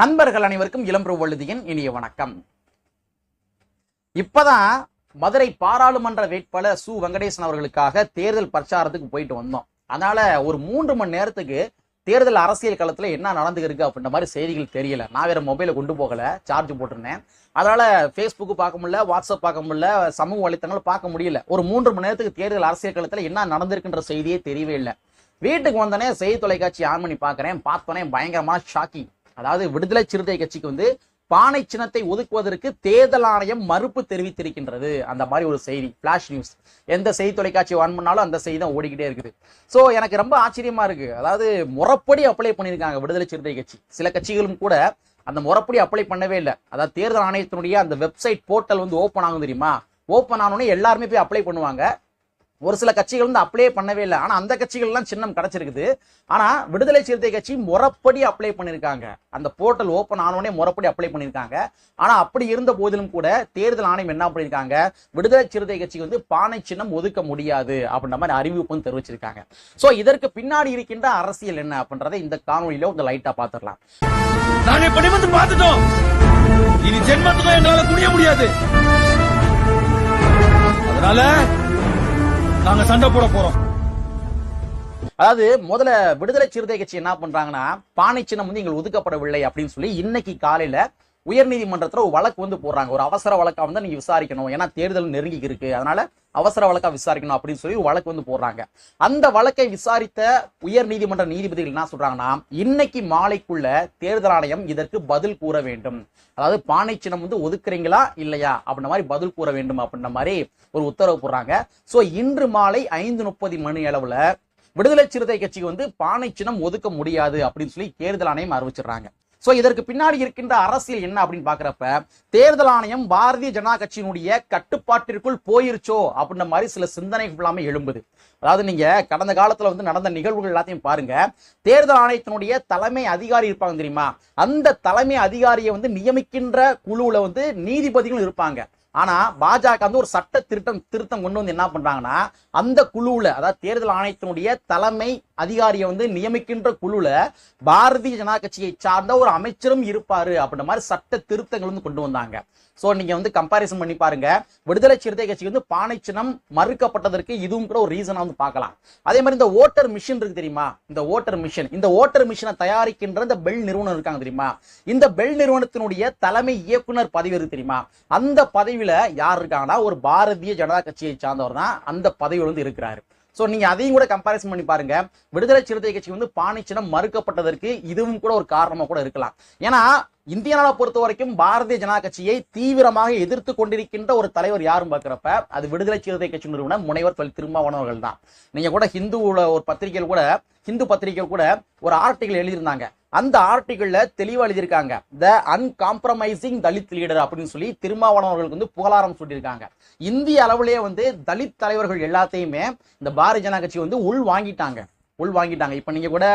நண்பர்கள் அனைவருக்கும் இளம்பெரு வழுதியின் இனிய வணக்கம். இப்பதான் மதுரை பாராளுமன்ற வேட்பாளர் சு வெங்கடேசன் அவர்களுக்காக தேர்தல் பிரச்சாரத்துக்கு போயிட்டு வந்தோம். அதனால ஒரு 3 மணி நேரத்துக்கு தேர்தல் அரசியல் களத்துல என்ன நடந்துருக்கு அப்படின்ற மாதிரி செய்திகள் தெரியல. நான் வேற மொபைலை கொண்டு போகல, சார்ஜ் போட்டிருந்தேன். அதனால பேஸ்புக் பார்க்க முடியல, வாட்ஸ்அப் பார்க்க முடியல, சமூக வலைத்தளங்கள் பார்க்க முடியல. ஒரு 3 மணி நேரத்துக்கு தேர்தல் அரசியல் களத்துல என்ன நடந்திருக்குன்ற செய்தியே தெரியவே இல்லை. வீட்டுக்கு வந்தோடனே செய்தி தொலைக்காட்சி ஆன் பண்ணி பார்த்தோன்னே பயங்கரமான ஷாக்கிங். அதாவது விடுதலை சிறுத்தை கட்சிக்கு வந்து பானை சின்னத்தை ஒதுக்குவதற்கு தேர்தல் ஆணையம் மறுப்பு தெரிவித்திருக்கின்றது. அந்த மாதிரி ஒரு செய்தி, பிளாஷ் நியூஸ். எந்த செய்தி தொலைக்காட்சி ஆன் பண்ணாலும் அந்த செய்தி தான் ஓடிக்கிட்டே இருக்குது. சோ எனக்கு ரொம்ப ஆச்சரியமா இருக்கு. அதாவது முறைப்படி அப்ளை பண்ணியிருக்காங்க விடுதலை சிறுத்தை கட்சி. சில கட்சிகளும் கூட அந்த முறைப்படி அப்ளை பண்ணவே இல்லை. அதாவது தேர்தல் ஆணையத்தினுடைய அந்த வெப்சைட் போர்ட்டல் வந்து ஓப்பன் ஆகும் தெரியுமா? ஓப்பன் ஆனோடனே எல்லாருமே போய் அப்ளை பண்ணுவாங்க. ஒரு சில கட்சிகள் வந்து அப்ளை பண்ணவே இல்லை. ஆனா அந்த கட்சிகள் எல்லாம் சின்னம் கிடைச்சிருக்குது. ஆனா விடுதலை சிறுத்தை கட்சி முறைப்படி அப்ளை பண்ணிருக்காங்க. அந்த போர்ட்டல் ஓபன் ஆனோடனே முறைப்படி அப்ளை பண்ணிருக்காங்க. ஆனா அப்படி இருந்த போதிலும் கூட தேர்தல் ஆணையம் என்ன பண்ணிருக்காங்க, விடுதலை சிறுத்தை கட்சிக்கு வந்து பானை சின்னம் ஒதுக்க முடியாது அப்படின்ற மாதிரி அறிவிப்பும் தெரிவிச்சிருக்காங்க. சோ இதற்கு பின்னாடி இருக்கின்ற அரசியல் என்ன அப்படின்றத இந்த காணொலியில ஒரு லைட்டா பாத்துடலாம். நாங்க இப்படி வந்து பார்த்துட்டோம். இனி ஜென்மத்துக்கும் எங்களால குடிய முடியாது. அதனால நாங்க சண்டை போட போறோம். அதாவது முதல்ல விடுதலை சிறுத்தை கட்சி என்ன பண்றாங்கன்னா, பானை சின்னம் வந்து எங்களுக்கு ஒதுக்கப்படவில்லை அப்படின்னு சொல்லி இன்னைக்கு காலையில உயர்நீதிமன்றத்துல ஒரு வழக்கு வந்து போடுறாங்க. ஒரு அவசர வழக்கா வந்து நீங்க விசாரிக்கணும், ஏன்னா தேர்தல் நெருங்கி இருக்கு, அதனால அவசர வழக்கா விசாரிக்கணும் அப்படின்னு சொல்லி ஒரு வழக்கு வந்து போடுறாங்க. அந்த வழக்கை விசாரித்த உயர் நீதிமன்ற நீதிபதிகள் என்ன சொல்றாங்கன்னா, இன்னைக்கு மாலைக்குள்ள தேர்தல் ஆணையம் இதற்கு பதில் கூற வேண்டும். அதாவது பானை சின்னம் வந்து ஒதுக்குறீங்களா இல்லையா அப்படின்ற மாதிரி பதில் கூற வேண்டும் அப்படின்ற மாதிரி ஒரு உத்தரவு போடுறாங்க. சோ இன்று மாலை 5:30 மணி அளவுல விடுதலை சிறுத்தை கட்சிக்கு வந்து பானை சின்னம் ஒதுக்க முடியாது அப்படின்னு சொல்லி தேர்தல் ஆணையம் அறிவிச்சிடுறாங்க. சோ இதற்கு பின்னாடி இருக்கின்ற அரசியல் என்ன அப்படின்னு பாக்குறப்ப, தேர்தல் ஆணையம் பாரதிய ஜனதா கட்சியினுடைய கட்டுப்பாட்டிற்குள் போயிருச்சோ அப்படின்ற மாதிரி சில சிந்தனைகள் எல்லாமே எழும்புது. அதாவது நீங்க கடந்த காலத்துல வந்து நடந்த நிகழ்வுகள் எல்லாத்தையும் பாருங்க. தேர்தல் ஆணையத்தினுடைய தலைமை அதிகாரி இருப்பாங்க தெரியுமா? அந்த தலைமை அதிகாரியை வந்து நியமிக்கின்ற குழுவுல வந்து நீதிபதிகளும் இருப்பாங்க. ஆனா பாஜக வந்து ஒரு சட்ட திருத்தம் கொண்டு வந்து என்ன பண்றாங்கன்னா, அந்த குழுவுல, அதாவது தேர்தல் ஆணையத்தினுடைய தலைமை அதிகாரியை வந்து நியமிக்கின்ற குழுல பாரதிய ஜனதா கட்சியை சார்ந்த ஒரு அமைச்சரும் இருப்பாரு அப்படின்ற மாதிரி சட்ட திருத்தங்கள் வந்து கொண்டு வந்தாங்க. சோ நீங்க வந்து கம்பாரிசன் பண்ணி பாருங்க. விடுதலை சிறுத்தை கட்சிக்கு வந்து பானை சின்னம் மறுக்கப்பட்டதற்கு இதுவும் கூட ஒரு ரீசனா வந்து பார்க்கலாம். அதே மாதிரி இந்த ஓட்டர் மிஷின் இருக்கு தெரியுமா? இந்த ஓட்டர் மிஷினை தயாரிக்கின்ற இந்த பெல் நிறுவனம் இருக்காங்க தெரியுமா? இந்த பெல் நிறுவனத்தினுடைய தலைமை இயக்குனர் பதவி இருக்கு தெரியுமா? அந்த பதவியில யார் இருக்காங்கன்னா, ஒரு பாரதிய ஜனதா கட்சியை சார்ந்தவர் தான் அந்த பதவியில் வந்து இருக்கிறாரு. சோ நீங்க அதையும் கூட கம்பாரிசன் பண்ணி பாருங்க. விடுதலை சிறுத்தை கட்சி வந்து பானை சின்னம் மறுக்கப்பட்டதற்கு இதுவும் கூட ஒரு காரணமா கூட இருக்கலாம். ஏன்னா இந்தியாவை பொறுத்த வரைக்கும் பாரதிய ஜனதா கட்சியை தீவிரமாக எதிர்த்து கொண்டிருக்கின்ற ஒரு தலைவர் யாரும் பார்க்கிறப்ப அது விடுதலை சிறுத்தை கட்சி நிறுவனம் முனைவர் திருமாவளவன் அவர்கள் தான். நீங்க கூட ஹிந்து பத்திரிகையில் கூட ஒரு ஆர்டிகல் எழுதியிருந்தாங்க. அந்த ஆர்டிகல்ல தெளிவா எழுதியிருக்காங்க, த அன்காம்ப்ரமைசிங் தலித் லீடர் அப்படின்னு சொல்லி திருமாவளவன் அவர்களுக்கு வந்து புகழாரம் சொல்லியிருக்காங்க. இந்திய அளவிலேயே வந்து தலித் தலைவர்கள் எல்லாத்தையுமே இந்த பாரதிய ஜனதா கட்சி வந்து உள் வாங்கிட்டாங்க. இப்ப நீங்க கூட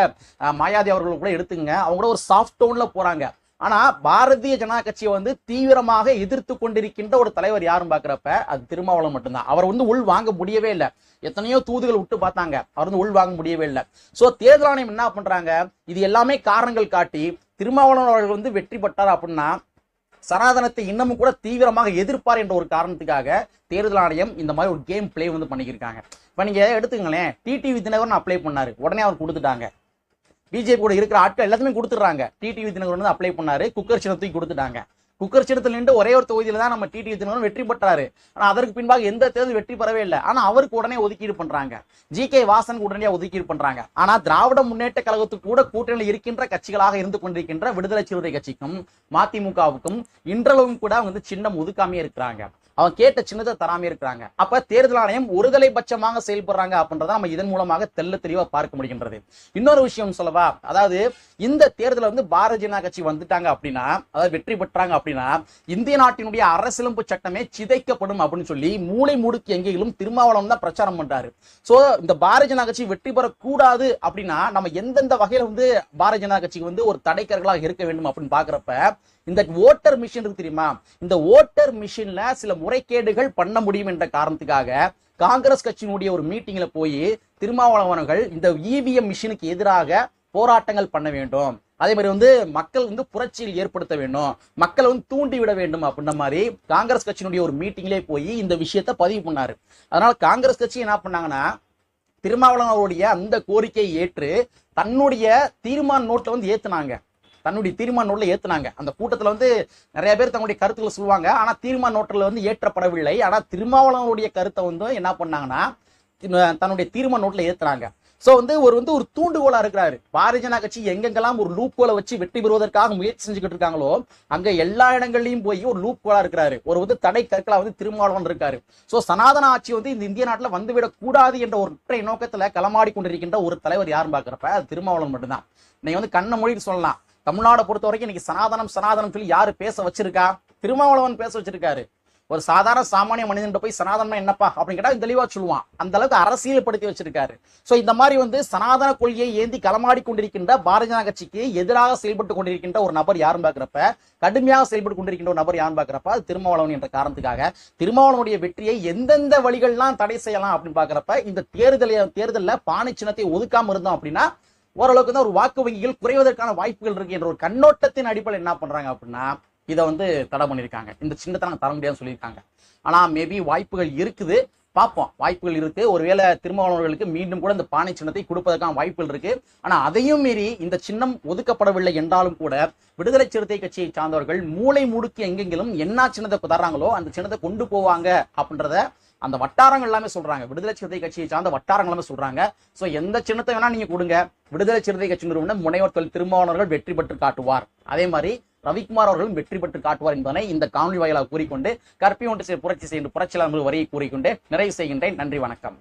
மாயாவதி அவர்கள் கூட எடுத்துங்க, அவங்க கூட ஒரு சாஃப்ட் டோன்ல போறாங்க. ஆனா பாரதிய ஜனதா கட்சியை வந்து தீவிரமாக எதிர்த்து கொண்டிருக்கின்ற ஒரு தலைவர் யாரும் பாக்குறப்ப அது திருமாவளவன் மட்டும்தான். அவர் வந்து உள் வாங்க முடியவே இல்லை. எத்தனையோ தூதுகள் விட்டு பார்த்தாங்க, அவர் வந்து உள் வாங்க முடியவே இல்லை. சோ தேர்தல் ஆணையம் என்ன பண்றாங்க, இது எல்லாமே காரணங்கள் காட்டி திருமாவளவன் அவர்கள் வந்து வெற்றி பெற்றார் அப்படின்னா சனாதனத்தை இன்னமும் கூட தீவிரமாக எதிர்ப்பார் என்ற ஒரு காரணத்துக்காக தேர்தல் ஆணையம் இந்த மாதிரி ஒரு கேம் பிளே வந்து பண்ணிக்கிருக்காங்க. இப்ப நீங்க எடுத்துங்களேன், டிடிவி தினகரன் அப்ளை பண்ணாரு, உடனே அவர் கொடுத்துட்டாங்க. பிஜேபி கூட இருக்கிற ஆட்கள் எல்லாத்தையுமே கொடுத்துறாங்க. டிடிவி தினகரன் வந்து அப்ளை பண்ணாரு, குக்கர் சின்னத்தையும் கொடுத்துட்டாங்க. குக்கர் சின்னத்தில் நின்று ஒரே ஒரு தொகுதியில தான் நம்ம டிடிவி தினகரன் வெற்றி பெற்றாரு. ஆனா அதற்கு பின்பாக எந்த தேர்தல் வெற்றி பெறவே இல்லை. ஆனா அவருக்கு உடனே ஒதுக்கீடு பண்றாங்க, ஜி.கே. வாசன் உடனே ஒதுக்கீடு பண்றாங்க. ஆனா திராவிட முன்னேற்ற கழகத்துக்கு கூட கூட்டணியில் இருக்கின்ற கட்சிகளாக இருந்து கொண்டிருக்கின்ற விடுதலை சிறுத்தை கட்சிக்கும் மதிமுகவுக்கும் இன்றளவும் கூட வந்து சின்னம் ஒதுக்காமே இருக்கிறாங்க. அவன் கேட்ட சின்னத்தை தராம இருக்கிறாங்க. அப்ப தேர்தல் ஆணையம் ஒருதலை பட்சமாக செயல்படுறாங்க அப்படின்றத நம்ம இதன் மூலமாக தெளிவா பார்க்க முடிகின்றது. இன்னொரு விஷயம் சொல்லவா, அதாவது இந்த தேர்தல வந்து பாரதிய ஜனதா கட்சி வந்துட்டாங்க அப்படின்னா, அதாவது வெற்றி பெற்றாங்க அப்படின்னா, இந்திய நாட்டினுடைய அரசியலமைப்பு சட்டமே சிதைக்கப்படும் அப்படின்னு சொல்லி மூளை முடுக்கி எங்கேயும் திருமாவளவன் தான் பிரச்சாரம் பண்றாரு. சோ இந்த பாரதிய ஜனதா கட்சி வெற்றி பெறக்கூடாது அப்படின்னா நம்ம எந்தெந்த வகையில வந்து பாரதிய ஜனதா கட்சிக்கு வந்து ஒரு தடைக்கர்களாக இருக்க வேண்டும் அப்படின்னு பாக்குறப்ப, இந்த ஓட்டர் மிஷின் இருக்கு தெரியுமா? இந்த ஓட்டர் மிஷின்ல சில முறைகேடுகள் பண்ண முடியும் என்ற காரணத்துக்காக காங்கிரஸ் கட்சியினுடைய ஒரு மீட்டிங்ல போய் திருமாவளவன் அவர்கள் இந்த இவிஎம் மிஷினுக்கு எதிராக போராட்டங்கள் பண்ண வேண்டும், அதே மாதிரி வந்து மக்கள் வந்து புரட்சியில் ஏற்படுத்த வேண்டும், மக்களை வந்து தூண்டி விட வேண்டும் அப்படின்ற மாதிரி காங்கிரஸ் கட்சியினுடைய ஒரு மீட்டிங்லேயே போய் இந்த விஷயத்த பதிவு பண்ணாரு. அதனால காங்கிரஸ் கட்சி என்ன பண்ணாங்கன்னா திருமாவளவன் அவருடைய அந்த கோரிக்கையை ஏற்று தன்னுடைய தீர்மான நோட்ல வந்து ஏத்துனாங்க. அந்த கூட்டத்துல வந்து நிறைய பேர் தங்களுடைய கருத்துக்களை சொல்லுவாங்க. ஆனா தீர்மான நோட்டில் வந்து ஏற்றப்படவில்லை. ஆனா திருமாவளவனுடைய கருத்தை வந்து என்ன பண்ணாங்கன்னா தன்னுடைய தீர்மான நோட்டில் ஏத்துறாங்க. சோ வந்து ஒரு தூண்டுகோலா இருக்கிறாரு. பாரதிய ஜனதா கட்சி எங்கெங்கெல்லாம் ஒரு லூப் கோலை வச்சு வெற்றி பெறுவதற்காக முயற்சி செஞ்சுக்கிட்டு இருக்காங்களோ அங்க எல்லா இடங்கள்லயும் போய் ஒரு லூப் கோலா இருக்கிறாரு. ஒரு தடை கற்களா வந்து திருமாவளவன் இருக்காரு. சோ சனாதன ஆட்சி வந்து இந்த இந்திய நாட்டுல வந்துவிடக் கூடாது என்ற ஒரு ஒற்றை நோக்கத்துல களமாடி கொண்டிருக்கின்ற ஒரு தலைவர் யாரும் பாக்குறப்ப அது திருமாவளவன் மட்டும்தான். நீங்க வந்து கண்ண மொழின்னு சொல்லலாம். தமிழ்நாடு பொறுத்த வரைக்கும் இன்னைக்கு சனாதனம் சொல்லி யாரு பேச வச்சிருக்கா? திருமாவளவன் பேச வச்சிருக்காரு. ஒரு சாதாரண சாமானிய மனிதன் போய் சனாதனம் என்னப்பா அப்படின்னு கேட்டா தெளிவா சொல்லுவான். அந்த அளவுக்கு அரசியல் படுத்தி வச்சிருக்காரு. சோ இந்த மாதிரி வந்து சனாதன கொள்கையை ஏந்தி களமாடி கொண்டிருக்கின்ற பாரதிய ஜனதா கட்சிக்கு எதிராக செயல்பட்டு கொண்டிருக்கின்ற ஒரு நபர் யாரும் பாக்குறப்ப, கடுமையாக செயல்பட்டு கொண்டிருக்கின்ற ஒரு நபர் யாரும் பாக்குறப்ப அது திருமாவளவன் என்ற காரணத்துக்காக திருமாவளவனுடைய வெற்றியை எந்தெந்த வழிகள்லாம் தடை செய்யலாம் அப்படின்னு பாக்குறப்ப இந்த தேர்தல்ல பானை சின்னத்தை ஒதுக்காம இருந்தோம் அப்படின்னா ஓரளவுக்கு தான் ஒரு வாக்கு வங்கிகள் குறைவதற்கான வாய்ப்புகள் இருக்கு என்ற ஒரு கண்ணோட்டத்தின் அடிப்படையில் என்ன பண்றாங்க அப்படின்னா இதை வந்து தடை பண்ணிருக்காங்க. இந்த சின்னத்தை நாங்க தர முடியாதுன்னு சொல்லியிருக்காங்க. ஆனா மேபி வாய்ப்புகள் இருக்குது, பார்ப்போம். வாய்ப்புகள் இருக்கு. ஒருவேளை திருமாவளவர்களுக்கு மீண்டும் கூட இந்த பானை சின்னத்தை கொடுப்பதற்கான வாய்ப்புகள் இருக்கு. ஆனா அதையும் மீறி இந்த சின்னம் ஒதுக்கப்படவில்லை என்றாலும் கூட விடுதலை சிறுத்தை கட்சியை சார்ந்தவர்கள் மூளை முடுக்கி எங்கெங்கிலும் என்ன சின்னத்தை தர்றாங்களோ அந்த சின்னத்தை கொண்டு போவாங்க அப்படின்றத அந்த வட்டாரங்கள் எல்லாமே சொல்றாங்க. விடுதலை சிறுத்தை கட்சியை சார்ந்த வட்டாரங்கள் எல்லாமே சொல்றாங்க. சோ எந்த சின்னத்தை வேணா நீங்க கொடுங்க, விடுதலை சிறுத்தை கட்சி நிறுவனம் முனைவர் திருமாவளவர்கள் வெற்றி பெற்று காட்டுவார், அதே மாதிரி ரவிக்குமார் அவர்களும் வெற்றி பெற்று காட்டுவார் என்பதனை இந்த காணொலி வாயிலாக கூறிக்கொண்டு கற்பி ஒன்று புரட்சி செய்கின்ற புரட்சியாளர் வரியை கூறிக்கொண்டு நிறைவு செய்கின்றேன். நன்றி, வணக்கம்.